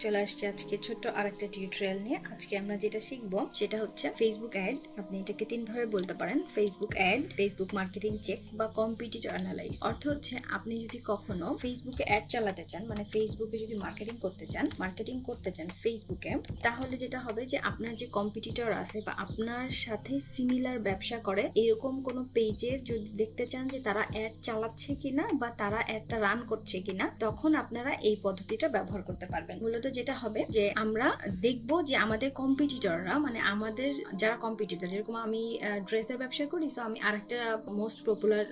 চলে আসছে আজকে ছোট্ট আরেকটা টিউটোরিয়াল নিয়ে। আজকে আমরা যেটা শিখবো সেটা হচ্ছে ফেসবুক অ্যাড। আপনি এটাকে তিনভাবে বলতে পারেন, Facebook ad, Facebook marketing check বা কম্পিটিটর অ্যানালাইজ। অর্থ হচ্ছে আপনি যদি কখনো ফেসবুকে অ্যাড চালাতে চান, মানে ফেসবুকে যদি মার্কেটিং করতে চান ফেসবুকে, তাহলে যেটা হবে যে আপনার যে কম্পিটিটর আছে বা আপনার সাথে সিমিলার ব্যবসা করে এরকম কোনো পেজের যদি দেখতে চান যে তারা অ্যাড চালাচ্ছে কিনা বা তারা অ্যাডটা রান করছে কিনা, তখন আপনারা এই পদ্ধতিটা ব্যবহার করতে পারবেন। মূলত যেটা হবে যে আমরা দেখবো যে আমাদের কম্পিটিটররা, মানে আমাদের যারা কম্পিটিটর, যেরকম আমি ড্রেসের ব্যবসা করি, সো আমি আরেকটা মোস্ট পপুলার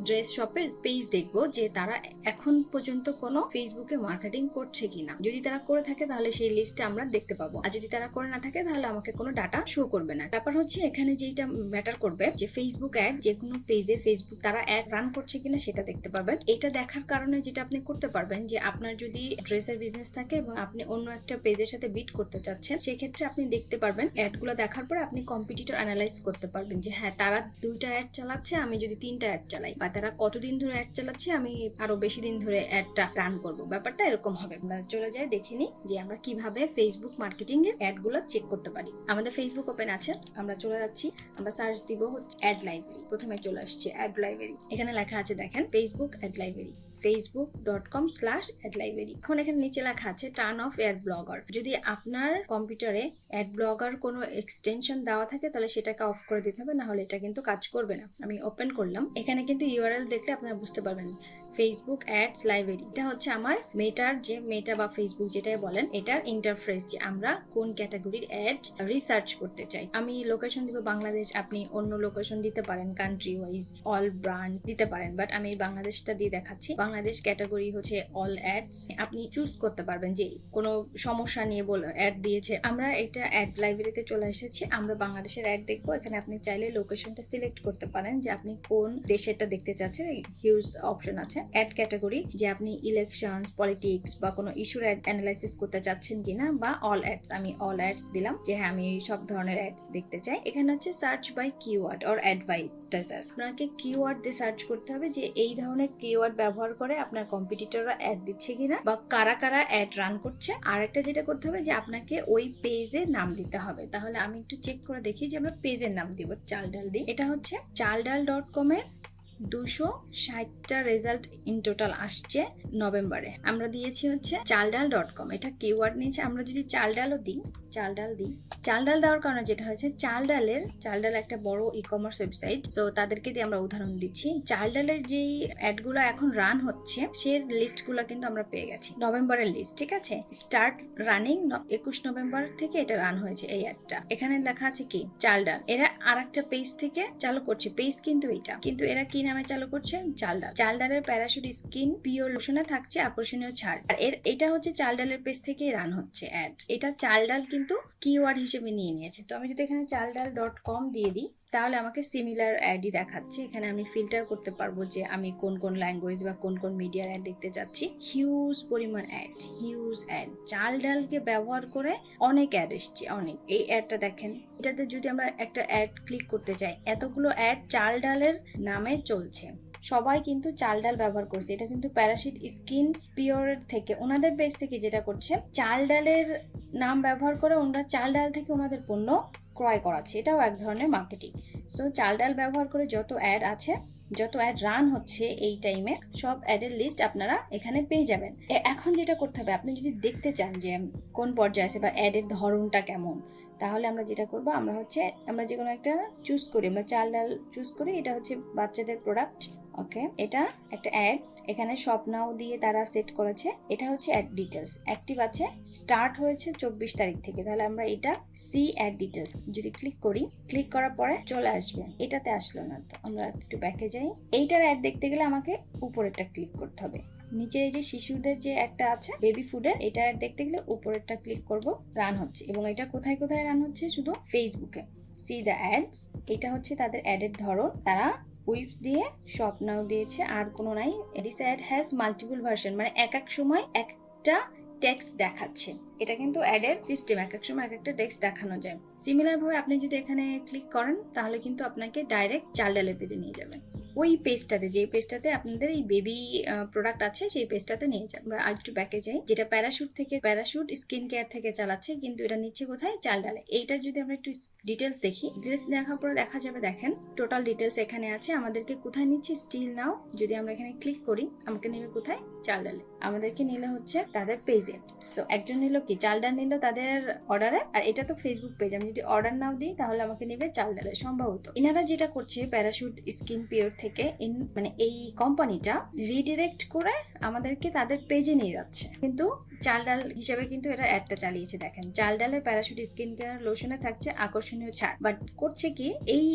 ড্রেস শপের পেজ দেখবো যে তারা এখন পর্যন্ত কোনো ফেসবুকে মার্কেটিং করছে কিনা। যদি তারা করে থাকে তাহলে সেই লিস্টে আমরা দেখতে পাবো, আর যদি তারা করে না থাকে তাহলে আমাকে কোনো ডাটা শো করবে না। ব্যাপার হচ্ছে এখানে যেটা ম্যাটার করবে যে ফেসবুক অ্যাড, যে কোনো পেজে ফেসবুক তারা অ্যাড রান করছে কিনা সেটা দেখতে পারবেন। এটা দেখার কারণে যেটা আপনি করতে পারবেন যে আপনার যদি ড্রেসের বিজনেস থাকে এবং আপনি অন্য একটা পেজের সাথে বিট করতে চাচ্ছেন, সেক্ষেত্রে আপনি দেখতে পারবেন অ্যাডগুলো দেখার পরে আপনি কম্পিটিটর অ্যানালাইজ করতে পারবেন যে হ্যাঁ, তারা 2টা অ্যাড চালাচ্ছে, আমি যদি 3টা অ্যাড চালাই, বা তারা কতদিন ধরে অ্যাড চালাচ্ছে, আমি আরো বেশি দিন ধরে অ্যাডটা রান করব। ব্যাপারটা এরকম হবে। আমরা চলে যাই দেখে নিই যে আমরা কিভাবে ফেসবুক মার্কেটিং এর অ্যাডগুলো চেক করতে পারি। আমাদের ফেসবুক ওপেন আছে, আমরা চলে যাচ্ছি, আমরা সার্চ দিব হচ্ছে অ্যাড লাইব্রেরি। প্রথমে চলে আসছে অ্যাড লাইব্রেরি, এখানে লেখা আছে দেখেন ফেসবুক অ্যাড লাইব্রেরি, facebook.com/অ্যাড লাইব্রেরি। এখন এখানে নিচে লেখা আছে টার্ন অফ অ্যাড ব্লগার। যদি আপনার কম্পিউটারে অ্যাড ব্লগার কোনো এক্সটেনশন দেওয়া থাকে তাহলে সেটাকে অফ করে দিতে হবে, না হলে এটা কিন্তু কাজ করবে না। আমি ওপেন করলাম, এখানে কিন্তু ইউআরএল দেখলে আপনারা বুঝতে পারবেন ফেসবুক অ্যাডস লাইব্রেরি। এটা হচ্ছে আমার মেটার, যে মেটা বা ফেসবুক যেটাই বলেন, এটার ইন্টারফেস, যে আমরা কোন ক্যাটাগরির অ্যাড রিসার্চ করতে চাই। আমি লোকেশন দিব বাংলাদেশ, আপনি অন্য লোকেশন দিতে পারেন, কান্ট্রি ওয়াইজ অল ব্র্যান্ড দিতে পারেন, বাট আমি বাংলাদেশটা দিয়ে দেখাচ্ছি। বাংলাদেশ ক্যাটাগরি হচ্ছে অল অ্যাডস। আপনি চুজ করতে পারবেন যে কোনো সমস্যা নিয়ে বলে অ্যাড দিয়েছে। আমরা এটা অ্যাড লাইব্রেরিতে চলে এসেছি, আমরা বাংলাদেশের অ্যাড দেখবো। এখানে আপনি চাইলে লোকেশনটা সিলেক্ট করতে পারেন যে আপনি কোন দেশেরটা দেখতে চাচ্ছেন। হিউজ অপশন আছে। অ্যাড ক্যাটাগরি, যে আপনি ইলেকশন, পলিটিক্স বা কোনো ইস্যুর অ্যাড অ্যানালাইসিস করতে চাচ্ছেন কিনা, বা অল অ্যাডস। আমি অল অ্যাডস দিলাম যে হ্যাঁ, আমি সব ধরনের অ্যাডস দেখতে চাই। এখানে হচ্ছে search by keyword or advertiser. আপনাকে কিওয়ার্ড দিয়ে সার্চ করতে হবে যে এই ধরনের কিওয়ার্ড ব্যবহার করে আপনার কম্পিটিটররা অ্যাড দিচ্ছে কিনা বা কারা কারা অ্যাড রান করছে। আর একটা যেটা করতে হবে যে আপনাকে ওই পেজে নাম দিতে হবে। তাহলে আমি একটু চেক করে দেখি যে আমরা পেজের নাম দিব। চালডাল দিই, এটা হচ্ছে চালডাল.com এর 260টা রেজাল্ট ইন টোটাল আসছে নভেম্বরে। আমরা দিয়েছি হচ্ছে চালডাল.com, এটা কিওয়ার্ড নিয়েছে। আমরা যদি চালডালও দিই, চালডাল দেওয়ার কারণে যেটা হয়েছে, চালডাল একটা বড় ই কমার্স ওয়েবসাইট, তো তাদেরকে দিয়ে আমরা উদাহরণ দিচ্ছি। চালডালের যেই অ্যাডগুলো এখন রান হচ্ছে সে লিস্টগুলো কিন্তু আমরা পেয়ে গেছি, নভেম্বরের লিস্ট। ঠিক আছে, স্টার্ট রানিং 21 নভেম্বর থেকে এটা রান হয়েছে এই অ্যাডটা। এখানে লেখা আছে কি চালডাল। এরা আরেকটা পেজ থেকে চালু করছে, পেজ কিন্তু এটা, কিন্তু এরা কি নামে চালু করছে? চালডালের প্যারাশুট স্কিন পিওর লোশনে থাকছে আকর্ষণীয় ছাড়। আর এটা হচ্ছে চালডালের পেজ থেকে রান হচ্ছে অ্যাড। এটা চালডাল কিন্তু কিওয়ার্ড হিসেবে নিয়ে নিয়েছে। তো আমি যদি এখানে চালডাল.com দিয়ে দিই তাহলে আমাকে সিমিলার অ্যাডই দেখাচ্ছে। এখানে আমি ফিল্টার করতে পারবো যে আমি কোন কোন ল্যাঙ্গুয়েজ বা কোন কোন মিডিয়ার অ্যাড দেখতে চাচ্ছি। হিউজ পরিমাণ হিউজ অ্যাড। চালডালকে ব্যবহার করে অনেক অ্যাড এসছে, অনেক। এই অ্যাডটা দেখেন, এটাতে যদি আমরা একটা অ্যাড ক্লিক করতে চাই, এতগুলো অ্যাড চালডালের নামে চলছে। সবাই কিন্তু চালডাল ব্যবহার করছে। এটা কিন্তু প্যারাশুট স্কিন পিওরের থেকে, ওনাদের পেজ থেকে যেটা করছে, চালডালের নাম ব্যবহার করে ওনারা চালডাল থেকে ওনাদের পণ্য ক্রয় করাচ্ছে। এটাও এক ধরনের মার্কেটিং। সো চালডাল ব্যবহার করে যত অ্যাড আছে, যত অ্যাড রান হচ্ছে এই টাইমে, সব অ্যাডের লিস্ট আপনারা এখানে পেয়ে যাবেন। এখন যেটা করতে হবে, আপনি যদি দেখতে চান যে কোন পর্যায়ে আছে বা অ্যাডের ধরনটা কেমন, তাহলে আমরা যেটা করবো, আমরা যে কোনো একটা চুজ করি, আমরা চালডাল চুজ করি। এটা হচ্ছে বাচ্চাদের প্রোডাক্ট। ওকে, এটা একটা অ্যাড, এখানে শপ নাও দিয়ে তারা সেট করেছে। এটা হচ্ছে অ্যাড ডিটেলস, অ্যাক্টিভ আছে, স্টার্ট হয়েছে 24 তারিখ থেকে। তাহলে আমরা এটা সি অ্যাড ডিটেলস যদি ক্লিক করি, ক্লিক করার পরে চলে আসবে। এটাতে আসলো না, তো আমরা একটু ব্যাকে যাই। এইটার অ্যাড দেখতে গেলে আমাকে উপরেরটা ক্লিক করতে হবে। নিচে এই যে শিশুদের যে একটা আছে বেবি ফুডের, এটা অ্যাড দেখতে গেলে উপরেরটা ক্লিক করব। রান হচ্ছে, এবং এটা কোথায় কোথায় রান হচ্ছে? শুধু ফেসবুকে। সি দ্য অ্যাডস, এটা হচ্ছে তাদের অ্যাডের ধরন। তারা উইপস দিয়ে শপ নাও দিয়েছে, আর কোনো নাই। This ad has multiple version, মানে এক এক সময় একটা টেক্সট দেখাচ্ছে। এটা কিন্তু অ্যাডের সিস্টেম, এক এক সময় এক একটা টেক্সট দেখানো যায়। সিমিলার ভাবে আপনি যদি এখানে ক্লিক করেন তাহলে কিন্তু আপনাকে ডাইরেক্ট চালডালের পেজে নিয়ে যাবেন। ওই পেজটাতে, যে পেজটাতে আপনাদের এই বেবি প্রোডাক্ট আছে সেই পেজটাতে নিয়ে যান। আমরা আরেকটু ব্যাকে যাই, যেটা প্যারাশুট স্কিন কেয়ার থেকে চালাচ্ছে, কিন্তু এটা নিচ্ছে কোথায়? চাল ডালে। এইটা যদি আমরা একটু ডিটেলস দেখি, ডিটেলস দেখার পরে দেখা যাবে, দেখেন টোটাল ডিটেলস এখানে আছে। আমাদেরকে কোথায় নিচ্ছে? Still now. যদি আমরা এখানে ক্লিক করি আমাকে নেবে কোথায়? চাল ডালে। আমাদেরকে নিলে হচ্ছে তাদের পেজে। সো একজন নিল কি? চাল ডাল নিল তাদের অর্ডারে, আর এটা তো ফেসবুক পেজ। আমি যদি অর্ডার নাও দিই তাহলে আমাকে নেবে চাল ডালে সম্ভবত। এনারা যেটা করছে প্যারাশুট স্কিন পিওর থেকে মানে এই কোম্পানিটা রিডিরেক্ট করে আমাদেরকে তাদের পেজে নিয়ে যাচ্ছে, কিন্তু চাল ডাল হিসেবে কিন্তু এরা অ্যাডটা চালিয়েছে। দেখেন, চাল ডালের প্যারাশুট স্কিন কেয়ার লোশনে থাকছে আকর্ষণীয় ছাড়, বাট করছে কি এই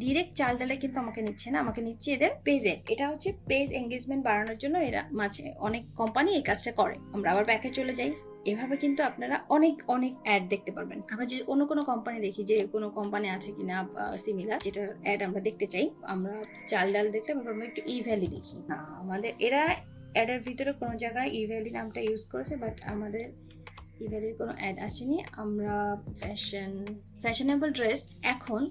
ডিরেক্ট চাল ডালে কিন্তু আমাকে নিচ্ছে না, আমাকে নিচ্ছে এদের পেজে। এটা হচ্ছে পেজ এঙ্গেজমেন্ট বাড়ানোর জন্য এরা মাঝে অনেক কোম্পানি এই কাজটা করে। আমরা আবার ব্যাকে চলে যাই। এভাবে কিন্তু আপনারা অনেক অ্যাড দেখতে পারবেন। আমরা যদি অন্য কোনো কোম্পানি দেখি, যে কোনো কোম্পানি আছে কিনা সিমিলার যেটার অ্যাড আমরা দেখতে চাই, আমরা চাল ডাল দেখলে আমরা একটু ই ভ্যালি দেখি না, আমাদের এরা অ্যাডের ভিতরে কোনো জায়গায় ই ভ্যালি নামটা ইউজ করেছে, বাট আমাদের ই ভ্যালির কোনো অ্যাড আসেনি। আমরা ফ্যাশনেবল ড্রেস এখন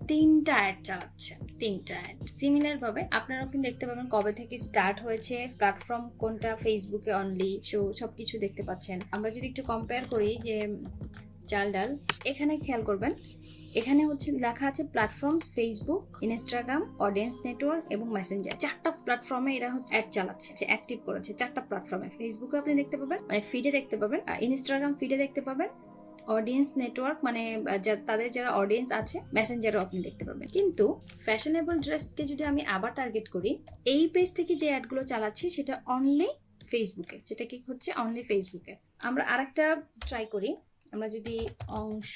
3টা অ্যাড চালাচ্ছে, 3টা অ্যাড। সিমিলার ভাবে আপনারাও কিন্তু দেখতে পাবেন কবে থেকে স্টার্ট হয়েছে, প্ল্যাটফর্ম কোনটা, ফেসবুকে অনলি, সবকিছু দেখতে পাচ্ছেন। আমরা যদি একটু কম্পেয়ার করি যে চাল ডাল, এখানে খেয়াল করবেন, এখানে হচ্ছে লেখা আছে platform Facebook, Instagram, audience network এবং মেসেঞ্জার। 4টা প্ল্যাটফর্মে এরা হচ্ছে অ্যাড চালাচ্ছে, অ্যাক্টিভ করেছে 4টা প্ল্যাটফর্মে। ফেসবুকে আপনি দেখতে পাবেন, মানে ফিডে দেখতে পাবেন, ইনস্টাগ্রাম ফিডে দেখতে পাবেন, অডিয়েন্স নেটওয়ার্ক মানে তাদের যারা অডিয়েন্স আছে, মেসেঞ্জারও আপনি দেখতে পাবেন। কিন্তু ফ্যাশনেবল ড্রেসকে যদি আমি আবার টার্গেট করি, এই পেজ থেকে যে অ্যাডগুলো চালাচ্ছি সেটা অনলি ফেসবুকে, যেটা কি হচ্ছে অনলি ফেসবুকে। আমরা আরেকটা ট্রাই করি, আমরা যদি অংশ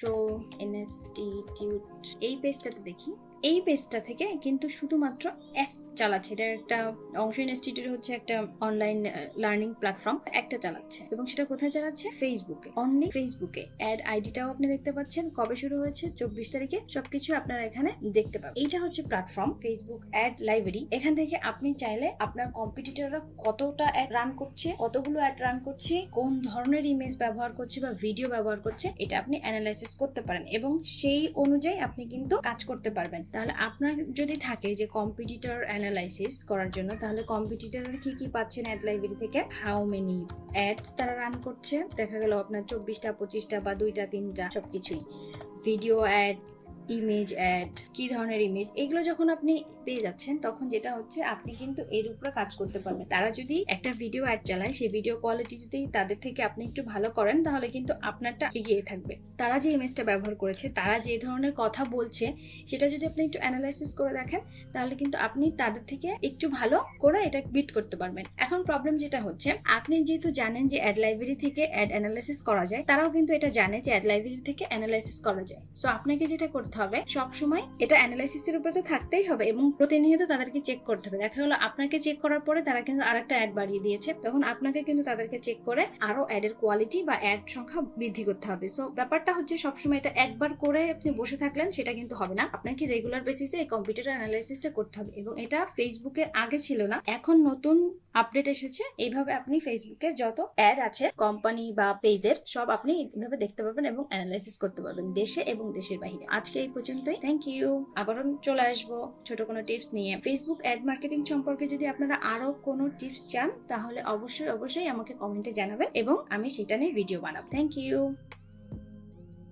ইনস্টিটিউট এই পেজটাতে দেখি, এই পেজটা থেকে কিন্তু শুধুমাত্র এক চালাচ্ছে। এটা একটা অংশ ইনস্টিটিউট হচ্ছে একটা অনলাইন লার্নিং প্ল্যাটফর্ম, একটা চালাচ্ছে, এবং সেটা কোথায় চালাচ্ছে? ফেসবুকে, অনলি ফেসবুকে। অ্যাড আইডিটাও আপনি দেখতে পাচ্ছেন, কবে শুরু হয়েছে? 24 তারিখে। সবকিছু আপনারা এখানে দেখতে পাবেন। এইটা হচ্ছে প্ল্যাটফর্ম ফেসবুক অ্যাড লাইব্রেরি। এখান থেকে আপনি চাইলে আপনার কম্পিটিটররা কতটা অ্যাড রান করছে, কতগুলো অ্যাড রান করছে, কোন ধরনের ইমেজ ব্যবহার করছে বা ভিডিও ব্যবহার করছে, এটা আপনি অ্যানালাইসিস করতে পারেন এবং সেই অনুযায়ী আপনি কিন্তু কাজ করতে পারবেন। তাহলে আপনার যদি থাকে যে কম্পিটিটর অ্যানালাইসিস করার জন্য, তাহলে কম্পিটিটরের কি পাচ্ছেন অ্যাড লাইব্রেরি থেকে, হাউ মেনি অ্যাডস তারা রান করছে, দেখা গেল আপনার 24টা 25টা বা 2টা 3টা, সবকিছুই, ভিডিও অ্যাড, ইমেজ অ্যাড, কি ধরনের ইমেজ, এগুলো যখন আপনি পেয়ে যাচ্ছেন তখন যেটা হচ্ছে আপনি কিন্তু এর উপরে কাজ করতে পারবেন। তারা যদি একটা ভিডিও অ্যাড চালায়, সেই ভিডিও কোয়ালিটি যদি তাদের থেকে আপনি একটু ভালো করেন, তাহলে কিন্তু আপনারটা এগিয়ে থাকবে। তারা যে ইমেজটা ব্যবহার করেছে, তারা যে ধরনের কথা বলছে, সেটা যদি আপনি একটু অ্যানালাইসিস করে দেখেন, তাহলে কিন্তু আপনি তাদের থেকে একটু ভালো করে এটা বিট করতে পারবেন। এখন প্রবলেম যেটা হচ্ছে, আপনি যেহেতু জানেন যে অ্যাড লাইব্রেরি থেকে অ্যাড অ্যানালাইসিস করা যায়, তারাও কিন্তু এটা জানে যে অ্যাড লাইব্রেরি থেকে অ্যানালাইসিস করা যায়। সো আপনাকে যেটা করতে হবে, সবসময় এটা অ্যানালাইসিসের উপরে তো থাকতেই হবে এবং প্রতিনিয়ত তাদেরকে চেক করতে হবে। দেখা গেলো আপনাকে চেক করার পরে তারা কিন্তু আরেকটা অ্যাড বাড়িয়ে দিয়েছে, তখন আপনাকে কিন্তু তাদেরকে চেক করে আরো অ্যাডের কোয়ালিটি বা অ্যাড সংখ্যা বৃদ্ধি করতে হবে। সো ব্যাপারটা হচ্ছে সবসময় এটা একবার করে আপনি বসে থাকলেন সেটা কিন্তু হবে না, আপনাকে রেগুলার বেসিসে এই কম্পিউটার অ্যানালাইসিসটা করতে হবে। এবং এটা ফেসবুকে আগে ছিল না, এখন নতুন আপডেট এসেছে। এইভাবে আপনি ফেসবুকে যত অ্যাড আছে কোম্পানি বা পেজের, সব আপনি এইভাবে দেখতে পাবেন এবং অ্যানালাইসিস করতে পারবেন দেশে এবং দেশের বাইরে। আজকে এই পর্যন্তই, থ্যাংক ইউ। আবারও চলে আসবো ছোট কোনো টিপস নিয়ে। ফেসবুক অ্যাড মার্কেটিং সম্পর্কে যদি আপনারা আরো কোনো টিপস চান, তাহলে অবশ্যই আমাকে কমেন্টে জানাবেন এবং আমি সেটা নিয়ে ভিডিও বানাবো। Thank you.